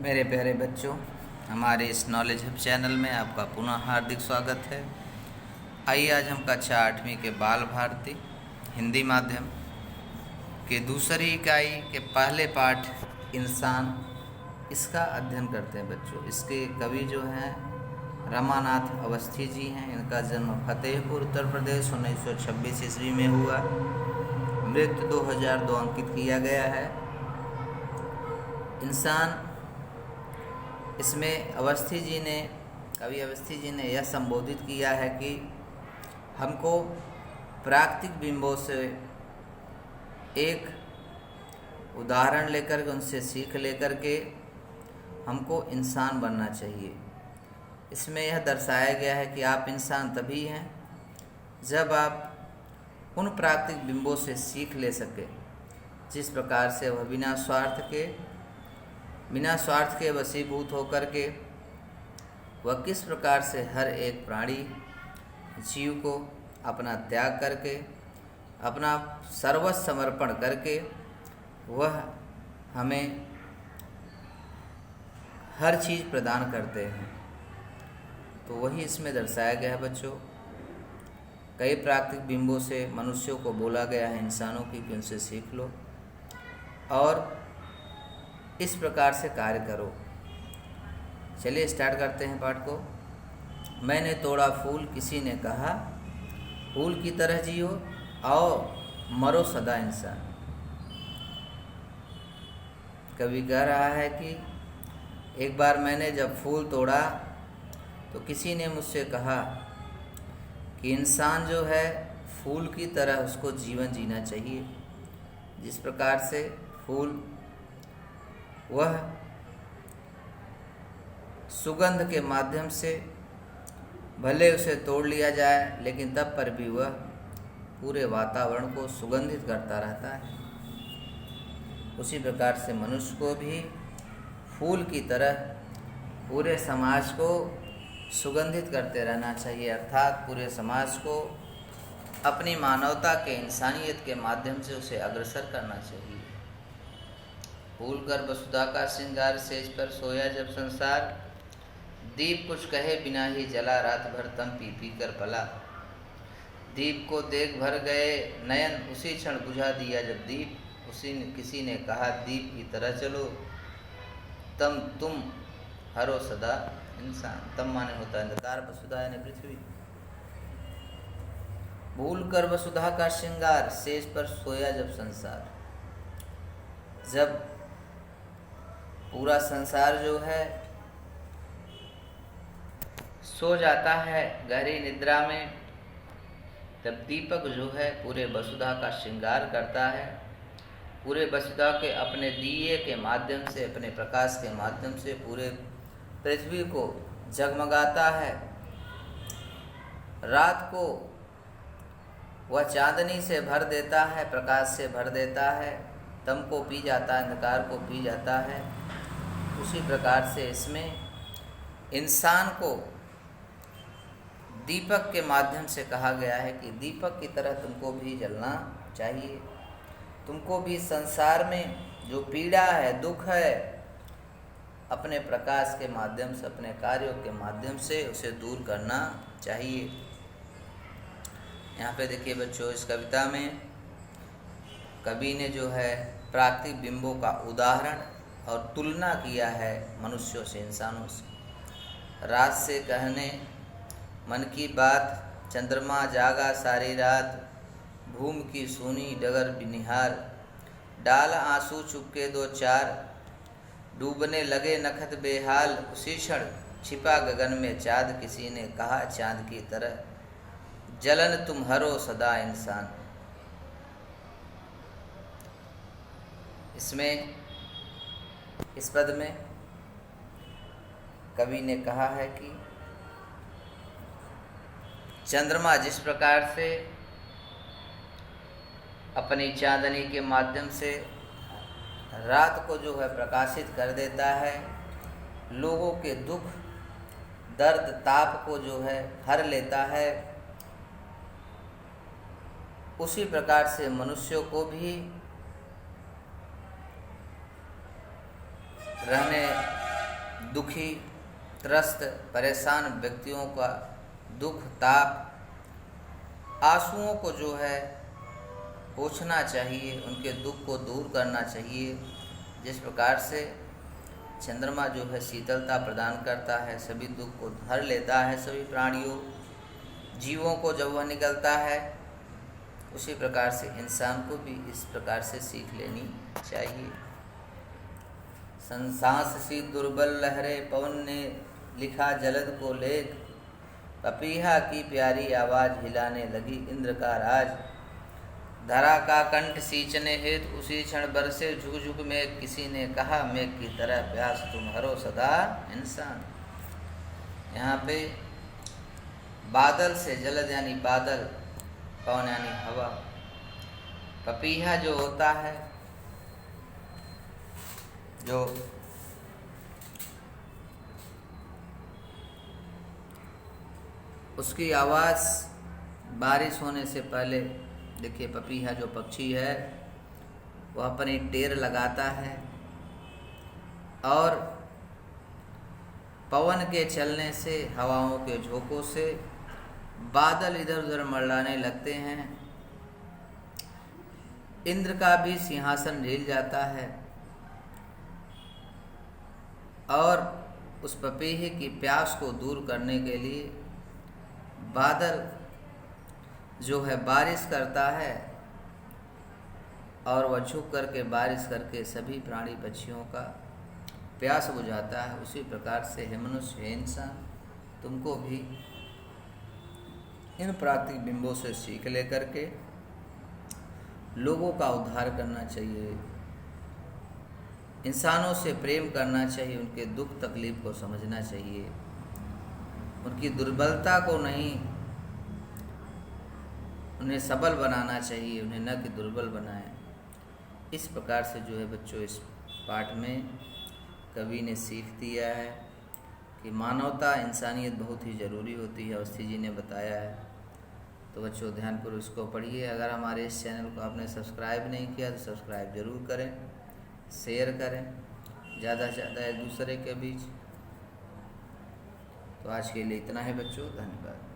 मेरे प्यारे बच्चों, हमारे इस नॉलेज हब चैनल में आपका पुनः हार्दिक स्वागत है। आइए आज हम कक्षा 8वीं के बाल भारती हिंदी माध्यम के दूसरी इकाई के पहले पाठ इंसान इसका अध्ययन करते हैं बच्चों। इसके कवि जो हैं रमानाथ अवस्थी जी हैं। इनका जन्म फतेहपुर उत्तर प्रदेश 1926 ईस्वी में हुआ। मृत्यु 2002 अंकित किया गया है। इंसान इसमें कवि अवस्थी जी ने यह संबोधित किया है कि हमको प्राकृतिक बिंबों से एक उदाहरण लेकर के उनसे सीख लेकर के हमको इंसान बनना चाहिए। इसमें यह दर्शाया गया है कि आप इंसान तभी हैं जब आप उन प्राकृतिक बिंबों से सीख ले सके जिस प्रकार से वह बिना स्वार्थ के वशीभूत होकर के वह किस प्रकार से हर एक प्राणी जीव को अपना त्याग करके अपना सर्वस्व समर्पण करके वह हमें हर चीज़ प्रदान करते हैं। तो वही इसमें दर्शाया गया है बच्चों। कई प्राकृतिक बिंबों से मनुष्यों को बोला गया है इंसानों की कि उनसे सीख लो और इस प्रकार से कार्य करो। चलिए स्टार्ट करते हैं पाठ को। मैंने तोड़ा फूल, किसी ने कहा फूल की तरह जियो, आओ मरो सदा इंसान। कवि कह रहा है कि एक बार मैंने जब फूल तोड़ा तो किसी ने मुझसे कहा कि इंसान जो है फूल की तरह उसको जीवन जीना चाहिए। जिस प्रकार से फूल वह सुगंध के माध्यम से भले उसे तोड़ लिया जाए लेकिन तब पर भी वह पूरे वातावरण को सुगंधित करता रहता है। उसी प्रकार से मनुष्य को भी फूल की तरह पूरे समाज को सुगंधित करते रहना चाहिए, अर्थात पूरे समाज को अपनी मानवता के इंसानियत के माध्यम से उसे अग्रसर करना चाहिए। फूल कर वसुधा का श्रृंगार, सेज पर सोया जब संसार, दीप कुछ कहे बिना ही जला, रात भर तम पी पी कर पला। दीप को देख भर गए नयन, उसी क्षण बुझा दिया जब दीप। किसी ने कहा दीप की तरह चलो, तुम हरो सदा इंसान। तम माने होता है अंधकार, वसुधा यानी पृथ्वी। भूल कर वसुधा का श्रृंगार, सेज पर सोया जब संसार। जब पूरा संसार जो है सो जाता है गहरी निद्रा में, तब दीपक जो है पूरे वसुधा का श्रृंगार करता है। पूरे वसुधा के अपने दिए के माध्यम से, अपने प्रकाश के माध्यम से पूरे पृथ्वी को जगमगाता है। रात को वह चांदनी से भर देता है, प्रकाश से भर देता है, तम को पी जाता है, अंधकार को पी जाता है। उसी प्रकार से इसमें इंसान को दीपक के माध्यम से कहा गया है कि दीपक की तरह तुमको भी जलना चाहिए। तुमको भी संसार में जो पीड़ा है, दुख है, अपने प्रकाश के माध्यम से, अपने कार्यों के माध्यम से उसे दूर करना चाहिए। यहाँ पे देखिए बच्चों, इस कविता में कवि ने जो है प्राकृतिक बिंबों का उदाहरण और तुलना किया है मनुष्यों से, इंसानों से। रात से कहने मन की बात, चंद्रमा जागा सारी रात, भूमि की सूनी डगर बिनिहार, डाल आंसू चुपके दो चार, डूबने लगे नखत बेहाल, उसी क्षण छिपा गगन में चाँद। किसी ने कहा चाँद की तरह जलन तुम हरो सदा इंसान। इसमें इस पद में कवि ने कहा है कि चंद्रमा जिस प्रकार से अपनी चांदनी के माध्यम से रात को जो है प्रकाशित कर देता है, लोगों के दुख दर्द ताप को जो है हर लेता है, उसी प्रकार से मनुष्यों को भी रहने दुखी, त्रस्त, परेशान व्यक्तियों का दुख, ताप, आंसुओं को जो है पोंछना चाहिए, उनके दुख को दूर करना चाहिए। जिस प्रकार से चंद्रमा जो है शीतलता प्रदान करता है, सभी दुख को धर लेता है, सभी प्राणियों, जीवों को जब वह निकलता है, उसी प्रकार से इंसान को भी इस प्रकार से सीख लेनी चाहिए। सांस सी दुर्बल लहरे पवन ने लिखा जलद को लेख, पपीहा की प्यारी आवाज हिलाने लगी इंद्र का राज। धरा का कंठ सींचने हेतु उसी क्षण बरसे झुक झुक में, किसी ने कहा मेघ की तरह प्यास तुम हरो सदा इंसान। यहाँ पे बादल से जलद यानी बादल, पवन यानी हवा, पपीहा जो होता है, जो उसकी आवाज़ बारिश होने से पहले, देखिए पपीहा जो पक्षी है वह अपनी टेर लगाता है और पवन के चलने से, हवाओं के झोंकों से बादल इधर उधर मंडराने लगते हैं। इंद्र का भी सिंहासन हिल जाता है और उस पपीहे की प्यास को दूर करने के लिए बादल जो है बारिश करता है और वह झुक करके बारिश करके सभी प्राणी पक्षियों का प्यास बुझाता है। उसी प्रकार से हे मनुष्य, हे इंसान, तुमको भी इन प्राकृतिक बिंबों से सीख लेकर के लोगों का उद्धार करना चाहिए, इंसानों से प्रेम करना चाहिए, उनके दुख तकलीफ को समझना चाहिए, उनकी दुर्बलता को नहीं, उन्हें सबल बनाना चाहिए, उन्हें न कि दुर्बल बनाएं। इस प्रकार से जो है बच्चों, इस पाठ में कवि ने सीख दिया है कि मानवता, इंसानियत बहुत ही ज़रूरी होती है, अवस्थी जी ने बताया है। तो बच्चों ध्यानपूर्वक इसको पढ़िए। अगर हमारे इस चैनल को आपने सब्सक्राइब नहीं किया तो सब्सक्राइब ज़रूर करें, शेयर करें ज़्यादा से ज़्यादा एक दूसरे के बीच। तो आज के लिए इतना है बच्चों, धन्यवाद।